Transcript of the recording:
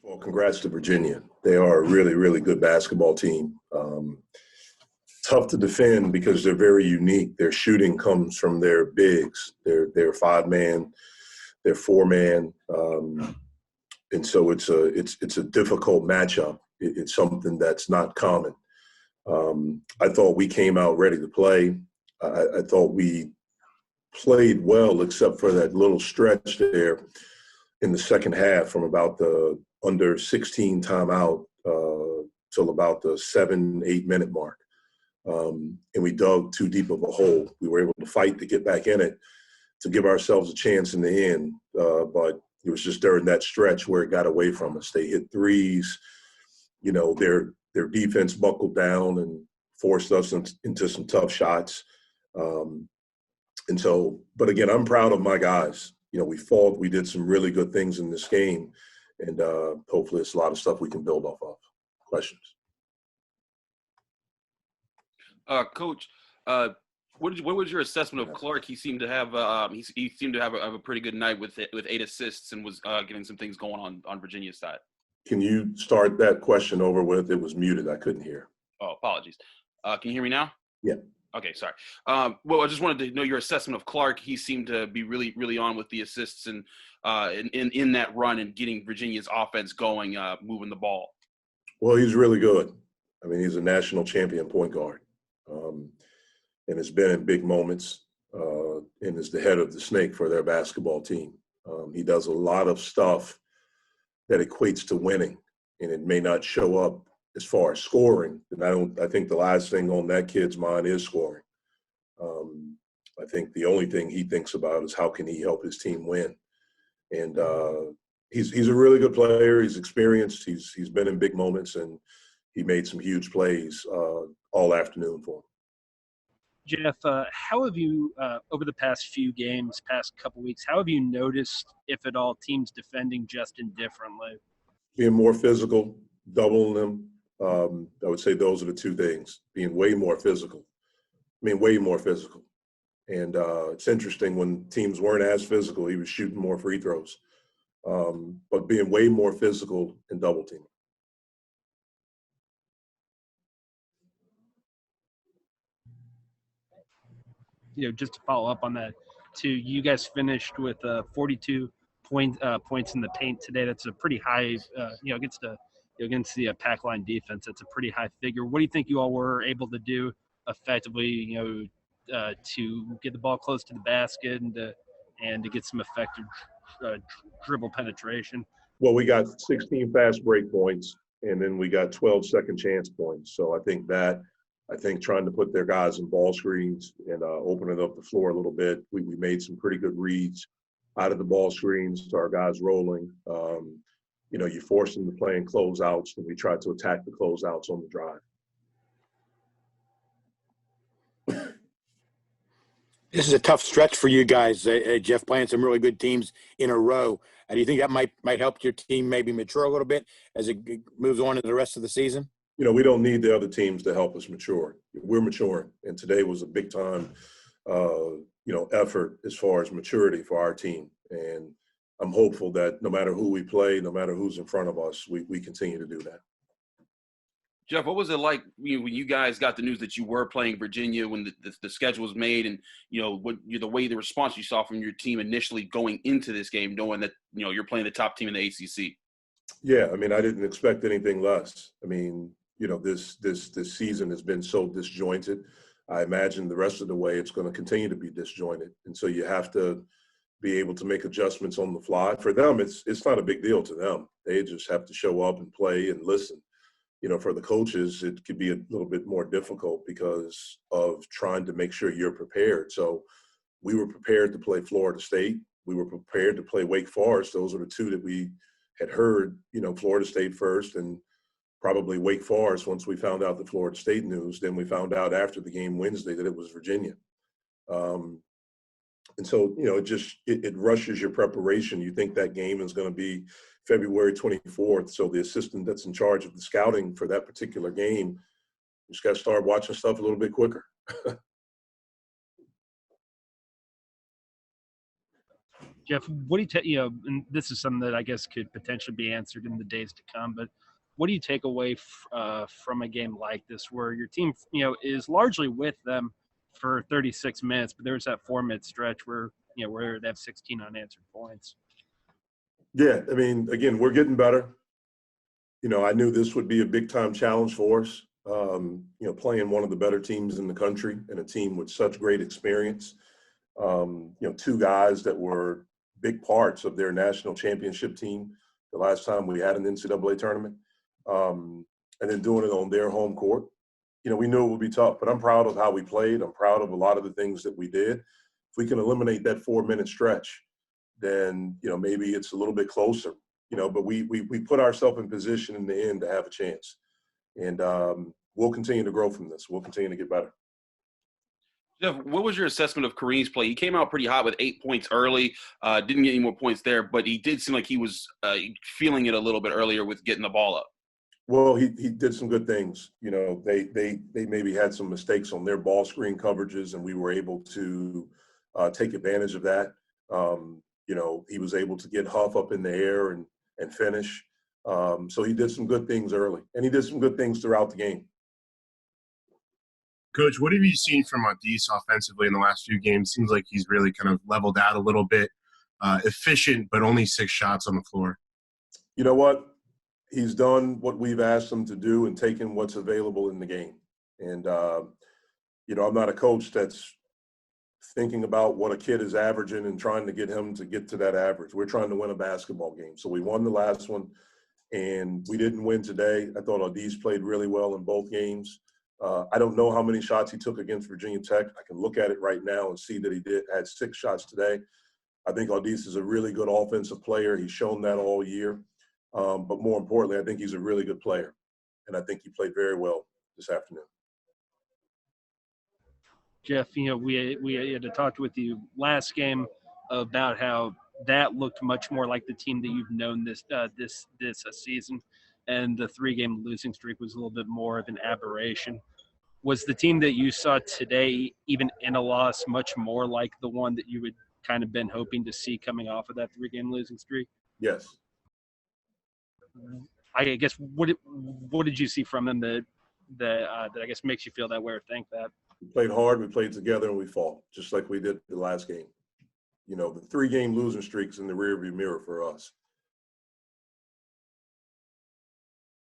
Well, congrats to Virginia. They are a really, really good basketball team. Tough to defend because they're very unique. Their shooting comes from their bigs. They're five-man, they're four-man, and so it's a difficult matchup. It's something that's not common. I thought we came out ready to play. I thought we played well, except for that little stretch there in the second half from about the under 16 timeout till about the 7-8 minute mark. And we dug too deep of a hole. We were able to fight to get back in it to give ourselves a chance in the end. But it was just during that stretch where it got away from us. They hit threes. You know, their defense buckled down and forced us into some tough shots. And so, but again, I'm proud of my guys. You know, we fought. We did some really good things in this game. And hopefully it's a lot of stuff we can build off of. Questions? Coach, what was your assessment of Clarke? He seemed to have he seemed to have a pretty good night with 8 assists and was getting some things going on Virginia's side. Can you start that question over with? It was muted. I couldn't hear. Oh, apologies. Can you hear me now? Yeah. Okay, sorry. Well, I just wanted to know your assessment of Clarke. He seemed to be really, really on with the assists and in that run and getting Virginia's offense going, moving the ball. Well, he's really good. I mean, he's a national champion point guard, and has been in big moments and is the head of the snake for their basketball team. He does a lot of stuff that equates to winning, and it may not show up as far as scoring. And I think the last thing on that kid's mind is scoring. I think the only thing he thinks about is how can he help his team win. And he's a really good player. He's experienced. He's been in big moments, and he made some huge plays all afternoon for him. Jeff, how have you, over the past few games, past couple weeks, how have you noticed, if at all, teams defending Justin differently? Being more physical, doubling them. I would say those are the two things. Being way more physical. Way more physical. And it's interesting, when teams weren't as physical, he was shooting more free throws. But being way more physical and double teaming. You know, just to follow up on that, too, you guys finished with 42 points in the paint today. That's a pretty high, against the pack line defense. That's a pretty high figure. What do you think you all were able to do effectively, to get the ball close to the basket and to get some effective dribble penetration? Well, we got 16 fast break points, and then we got 12 second chance points. So I think trying to put their guys in ball screens and opening up the floor a little bit, we made some pretty good reads out of the ball screens to our guys rolling. You force them to play in closeouts, and we tried to attack the closeouts on the drive. This is a tough stretch for you guys, Jeff, playing some really good teams in a row. Do you think that might help your team maybe mature a little bit as it moves on to the rest of the season? We don't need the other teams to help us mature. We're maturing, and today was a big time, effort as far as maturity for our team. And I'm hopeful that no matter who we play, no matter who's in front of us, we continue to do that. Jeff, what was it like when you guys got the news that you were playing Virginia, when the schedule was made, and the response you saw from your team initially going into this game, knowing that you're playing the top team in the ACC? Yeah, I didn't expect anything less. This season has been so disjointed. I imagine the rest of the way it's going to continue to be disjointed, and so you have to be able to make adjustments on the fly. For them, it's not a big deal to them. They just have to show up and play and listen. For the coaches, it could be a little bit more difficult because of trying to make sure you're prepared. So we were prepared to play Florida State. We were prepared to play Wake Forest. Those are the two that we had heard, Florida State first and probably Wake Forest once we found out the Florida State news. Then we found out after the game Wednesday that it was Virginia. And so, it rushes your preparation. You think that game is going to be February 24th. So the assistant that's in charge of the scouting for that particular game just got to start watching stuff a little bit quicker. Jeff, what do you take? You know, and this is something that I guess could potentially be answered in the days to come. But what do you take away from a game like this, where your team, you know, is largely with them for 36 minutes, but there's that 4-minute stretch where where they have 16 unanswered points. Yeah, I mean, again, we're getting better. You know, I knew this would be a big time challenge for us. Playing one of the better teams in the country and a team with such great experience. Two guys that were big parts of their national championship team the last time we had an NCAA tournament, and then doing it on their home court. We knew it would be tough, but I'm proud of how we played. I'm proud of a lot of the things that we did. If we can eliminate that 4-minute stretch, then, maybe it's a little bit closer, but we put ourselves in position in the end to have a chance. And we'll continue to grow from this. We'll continue to get better. Jeff, what was your assessment of Kareem's play? He came out pretty hot with 8 points early, didn't get any more points there, but he did seem like he was feeling it a little bit earlier with getting the ball up. Well, he did some good things. They maybe had some mistakes on their ball screen coverages, and we were able to take advantage of that. He was able to get Huff up in the air and finish. So he did some good things early, and he did some good things throughout the game. Coach, what have you seen from Odis offensively in the last few games? Seems like he's really kind of leveled out a little bit, efficient, but only 6 shots on the floor. You know what? He's done what we've asked him to do and taken what's available in the game. And, I'm not a coach that's thinking about what a kid is averaging and trying to get him to get to that average. We're trying to win a basketball game. So we won the last one, and we didn't win today. I thought Odis played really well in both games. I don't know how many shots he took against Virginia Tech. I can look at it right now and see that he had 6 shots today. I think Odis is a really good offensive player. He's shown that all year. But more importantly, I think he's a really good player. And I think he played very well this afternoon. Jeff, we had talked with you last game about how that looked much more like the team that you've known this season, and the 3-game losing streak was a little bit more of an aberration. Was the team that you saw today, even in a loss, much more like the one that you had kind of been hoping to see coming off of that 3-game losing streak? Yes. I guess what did you see from them that I guess makes you feel that way or think that? We played hard, we played together, and we fought, just like we did the last game. The 3-game losing streak's in the rearview mirror for us.